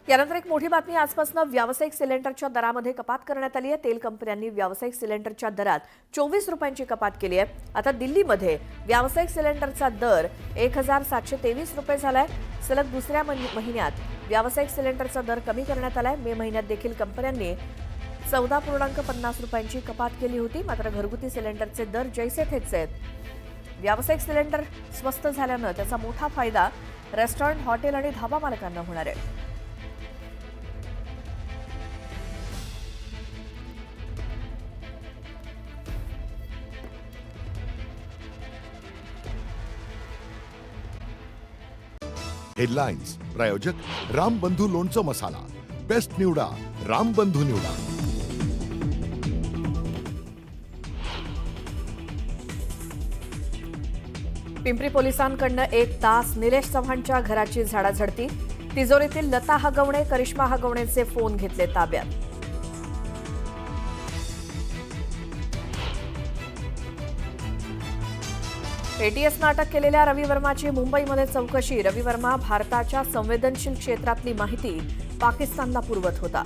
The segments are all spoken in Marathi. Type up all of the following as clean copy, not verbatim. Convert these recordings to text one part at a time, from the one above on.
यानंतर एक मोठी बातमी आजपासून व्यावसायिक सिलेंडरच्या दरामध्ये कपात करण्यात आली आहे। तेल कंपन्यांनी व्यावसायिक सिलेंडरच्या दरात 24 रुपयांची कपात केली आहे। आता दिल्लीमध्ये व्यावसायिक सिलेंडरचा दर 1723 रुपये झालाय। सलग दुसऱ्या महिन्यात व्यावसायिक सिलेंडरचा दर कमी करण्यात आलाय। मे महिन्यात देखील कंपन्यांनी 14.50 रुपयांची कपात केली होती। मात्र घरगुती सिलेंडरचे दर जैसे थेच आहेत। व्यावसायिक सिलेंडर स्वस्त झाल्यानं त्याचा मोठा फायदा रेस्टॉरंट, हॉटेल आणि धाबा मालकांना होणार आहे। हेडलाइन्स प्रायोजक रामबंधू लोणचं मसाला। बेस्ट निवडा, रामबंधू निवडा। पिंपरी पोलिसांकडनं 1 तास निलेश चव्हाणच्या घराची झाडाझडती। तिजोरीतील लता हगवणे, करिश्मा हगवणेचे फोन घेतले ताब्यात। एटीएसनं अटक केलेल्या रवी वर्माची मुंबईमध्ये चौकशी। रवी वर्मा भारताच्या संवेदनशील क्षेत्रातली माहिती पाकिस्तानला पुरवत होता।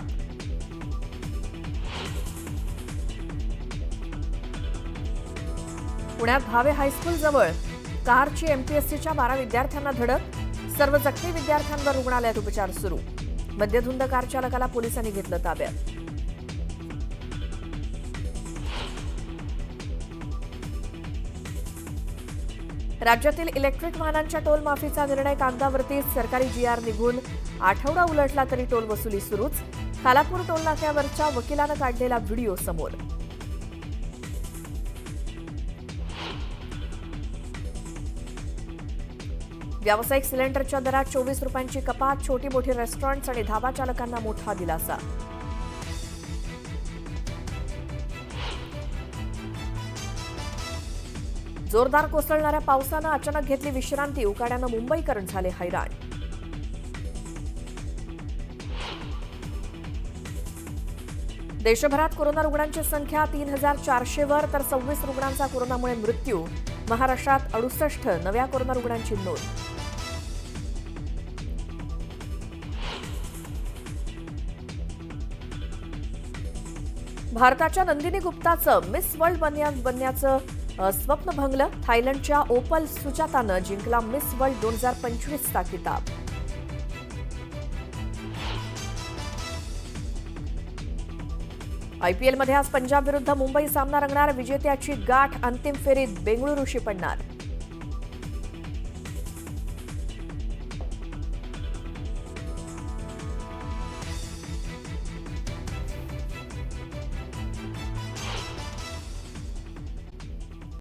पुण्यात भावे हायस्कूल जवळ कारची एमपीएससीच्या 12 विद्यार्थ्यांना धडक। सर्व जखमी विद्यार्थ्यांवर रुग्णालयात उपचार सुरू। मद्यधुंद कार चालकाला पोलिसांनी घेतलं ताब्यात। राज्यातील इलेक्ट्रिक वाहनांच्या टोल माफीचा निर्णय कागदावरतीच। सरकारी जीआर निघून आठवडा उलटला तरी टोल वसुली सुरूच। खालापूर टोल नाक्यावरच्या वकिलानं काढलेला व्हिडिओ समोर। व्यावसायिक सिलेंडरच्या दरात 24 रुपयांची कपात। छोटी मोठी रेस्टॉरंट्स आणि धाबा चालकांना मोठा दिलासा। जोरदार कोसळणाऱ्या पावसानं अचानक घेतली विश्रांती। उकाड्यानं मुंबईकर झाले हैराण। देशभरात कोरोना रुग्णांची संख्या 3400 वर तर 26 रुग्णांचा कोरोनामुळे मृत्यू। महाराष्ट्रात 68 नव्या कोरोना रुग्णांची नोंद। भारताच्या नंदिनी गुप्ताचं मिस वर्ल्ड बनण्याचं स्वप्न भंगलं। थायलंडच्या ओपल सुचातानं जिंकला मिस वर्ल्ड 2025 चा किताब। आयपीएलमध्ये आज पंजाब विरुद्ध मुंबई सामना रंगणार। विजेत्याची गाठ अंतिम फेरीत बेंगळुरूशी पडणार।